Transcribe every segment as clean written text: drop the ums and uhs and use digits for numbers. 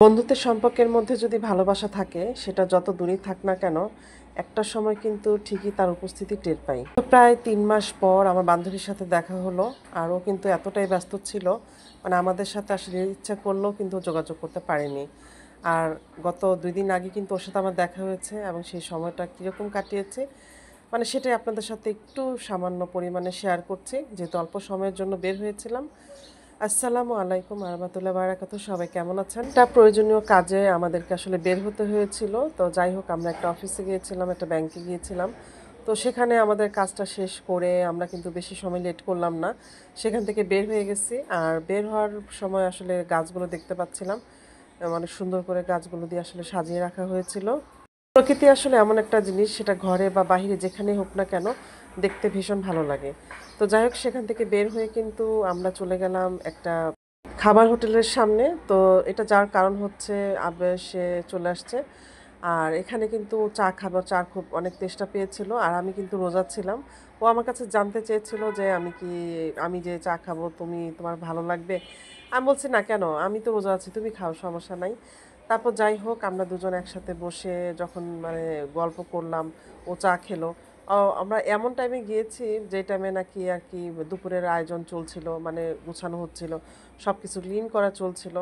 বন্ধুত্বের সম্পর্কের মধ্যে যদি ভালোবাসা থাকে সেটা যত দূরেই থাক না কেন একটা সময় কিন্তু ঠিকই তার উপস্থিতি টের পাই। তো প্রায় 3 মাস পর আমার বান্ধবীর সাথে দেখা হলো। আর ও কিন্তু এতটাই ব্যস্ত ছিল, মানে আমাদের সাথে আসলে ইচ্ছা করলেও কিন্তু যোগাযোগ করতে পারেনি। আর গত 2 দিন আগে কিন্তু ওর সাথে আমার দেখা হয়েছে এবং সেই সময়টা কীরকম কাটিয়েছে মানে সেটাই আপনাদের সাথে একটু সামান্য পরিমাণে শেয়ার করছি, যেহেতু অল্প সময়ের জন্য বের হয়েছিলাম। আসসালামু আলাইকুম রহমতুল্লাহ বারাকাতুহু। সবাই কেমন আছেন? একটা প্রয়োজনীয় কাজে আমাদেরকে আসলে বের হতে হয়েছিল। তো যাই হোক, আমরা একটা অফিসে গিয়েছিলাম, একটা ব্যাংকে গিয়েছিলাম। তো সেখানে আমাদের কাজটা শেষ করে আমরা কিন্তু বেশি সময় লেট করলাম না, সেখান থেকে বের হয়ে গেছি। আর বের হওয়ার সময় আসলে গাছগুলো দেখতে পাচ্ছিলাম, অনেক সুন্দর করে গাছগুলো দিয়ে আসলে সাজিয়ে রাখা হয়েছিল। প্রকৃতি আসলে এমন একটা জিনিস, সেটা ঘরে বা বাহিরে যেখানেই হোক না কেন দেখতে ভীষণ ভালো লাগে। তো যাই হোক, সেখান থেকে বের হয়ে কিন্তু আমরা চলে গেলাম একটা খাবার হোটেলের সামনে। তো এটা যাওয়ার কারণ হচ্ছে আবে সে চলে আসছে। আর এখানে কিন্তু চা খাবার, চা খুব অনেক তেষ্টা পেয়েছিল আর আমি কিন্তু রোজা ছিলাম। ও আমার কাছে জানতে চেয়েছিল যে আমি যে চা খাবো তোমার ভালো লাগবে? আমি বলছি, না, কেন, আমি তো রোজা আছি, তুমি খাও, সমস্যা নাই। তারপর যাই হোক, আমরা দুজন একসাথে বসে যখন মানে গল্প করলাম, ও চা খেলো। আমরা এমন টাইমে গিয়েছি যে টাইমে নাকি আর কি দুপুরের আয়োজন চলছিল, মানে গুছানো হচ্ছিল, সব কিছু ক্লিন করা চলছিল।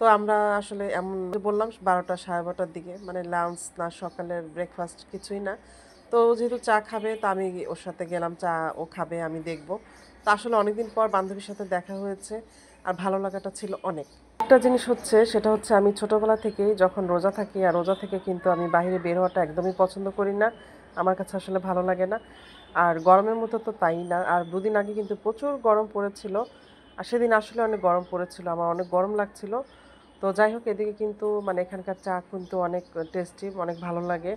তো আমরা আসলে এমন বললাম 12টা 12:30টার দিকে, মানে লাঞ্চ না সকালের ব্রেকফাস্ট কিছুই না। তো ও যেহেতু চা খাবে, তা আমি ওর সাথে গেলাম, চা ও খাবে, আমি দেখব। তা আসলে অনেকদিন পর বান্ধবীর সাথে দেখা হয়েছে আর ভালো লাগাটা ছিল অনেক। একটা জিনিস হচ্ছে, সেটা হচ্ছে আমি ছোটবেলা থেকেই যখন রোজা থাকি, আর রোজা থেকে কিন্তু আমি বাইরে বের হওয়াটা একদমই পছন্দ করি না। আমার কাছে আসলে ভালো লাগে না। আর গরমের মতো তো তাই না। আর 2 দিন আগে কিন্তু প্রচুর গরম পড়েছিল। আর সেদিন আসলে অনেক গরম পড়েছিল, আমার অনেক গরম লাগছিল। তো যাই হোক, এদিকে কিন্তু মানে এখানকার চা কিন্তু অনেক টেস্টি, অনেক ভালো লাগে।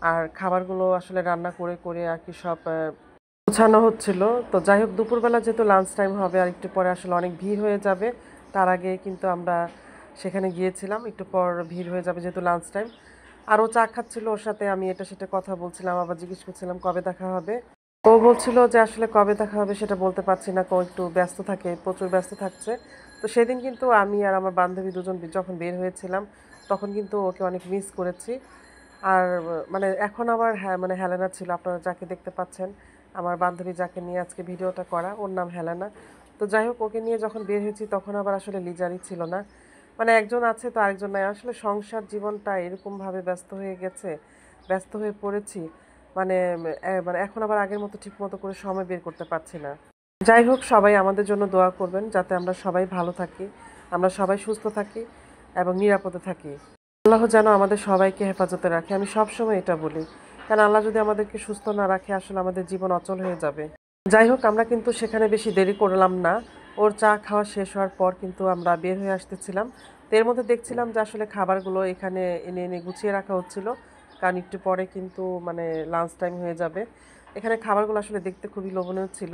আর খাবারগুলো আসলে রান্না করে করে আর কি সব গোছানো হচ্ছিল। তো যাই হোক, দুপুরবেলা যেহেতু লাঞ্চ টাইম হবে আর একটু পরে আসলে অনেক ভিড় হয়ে যাবে, তার আগে কিন্তু আমরা সেখানে গিয়েছিলাম। একটু পর ভিড় হয়ে যাবে যেহেতু লাঞ্চ টাইম। আর ও চা খাচ্ছিল, ওর সাথে আমি এটা সেটা কথা বলছিলাম, আবার জিজ্ঞেস করছিলাম কবে দেখা হবে। ও বলছিল যে আসলে কবে দেখা হবে সেটা বলতে পারছি না, ও একটু ব্যস্ত থাকে, প্রচুর ব্যস্ত থাকছে। তো সেদিন কিন্তু আমি আর আমার বান্ধবী দুজন যখন বের হয়েছিলাম, তখন কিন্তু ওকে অনেক মিস করেছি। আর মানে এখন আবার হ্যাঁ, মানে হেলেনা ছিল, আপনারা যাকে দেখতে পাচ্ছেন, আমার বান্ধবী যাকে নিয়ে আজকে ভিডিওটা করা, ওর নাম হেলেনা। তো যাই হোক, ওকে নিয়ে যখন বের হয়েছি তখন আবার আসলে লিজারই ছিল না, মানে একজন আছে তো আরেকজন নাই। আসলে সংসার জীবনটা এরকমভাবে ব্যস্ত হয়ে গেছে, ব্যস্ত হয়ে পড়েছি, মানে মানে এখন আবার আগের মতো ঠিক মতো করে সময় বের করতে পারছি না। যাই হোক, সবাই আমাদের জন্য দোয়া করবেন যাতে আমরা সবাই ভালো থাকি, আমরা সবাই সুস্থ থাকি এবং নিরাপদে থাকি। আল্লাহ যেন আমাদের সবাইকে হেফাজতে রাখে, আমি সবসময় এটা বলি। কারণ আল্লাহ যদি আমাদেরকে সুস্থ না রাখে, আসলে আমাদের জীবন অচল হয়ে যাবে। যাই হোক, আমরা কিন্তু সেখানে বেশি দেরি করলাম না। ওর চা খাওয়া শেষ হওয়ার পর কিন্তু আমরা বের হয়ে আসতেছিলাম। তো এর মধ্যে দেখছিলাম যে আসলে খাবারগুলো এখানে এনে এনে গুছিয়ে রাখা হচ্ছিল, কারণ একটু পরে কিন্তু মানে লাঞ্চ টাইম হয়ে যাবে। এখানে খাবারগুলো আসলে দেখতে খুবই লোভনীয় ছিল,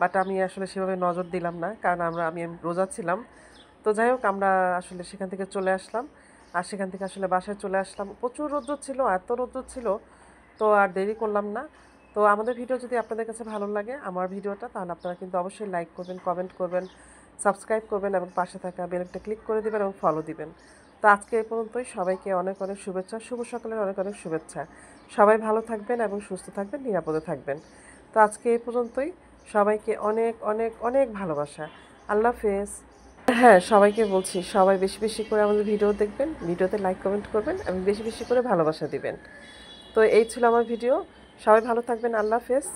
বাট আমি আসলে সেভাবে নজর দিলাম না, কারণ আমি রোজা ছিলাম। তো যাই হোক, আমরা আসলে সেখান থেকে চলে আসলাম। আর সেখান থেকে আসলে বাসায় চলে আসলাম, প্রচুর রৌদ্র ছিল, এত রৌদ্র ছিল। তো আর দেরি করলাম না। তো আমাদের ভিডিও যদি আপনাদের কাছে ভালো লাগে, আমার ভিডিওটা, তাহলে আপনারা কিন্তু অবশ্যই লাইক করবেন, কমেন্ট করবেন, সাবস্ক্রাইব করবেন এবং পাশে থাকা বেলটা ক্লিক করে দিবেন এবং ফলো দিবেন। তো আজকে এই পর্যন্তই। সবাইকে অনেক অনেক শুভেচ্ছা, শুভ সকালের অনেক অনেক শুভেচ্ছা। সবাই ভালো থাকবেন এবং সুস্থ থাকবেন, নিরাপদে থাকবেন। তো আজকে এই পর্যন্তই। সবাইকে অনেক অনেক অনেক ভালোবাসা। আল্লাহ হাফেজ। হ্যাঁ, সবাইকে বলছি, সবাই বেশি বেশি করে আমাদের ভিডিও দেখবেন, ভিডিওতে লাইক কমেন্ট করবেন এবং বেশি বেশি করে ভালোবাসা দিবেন। তো এই ছিল আমার ভিডিও। সবাই ভালো থাকবেন। আল্লাহ হাফেজ।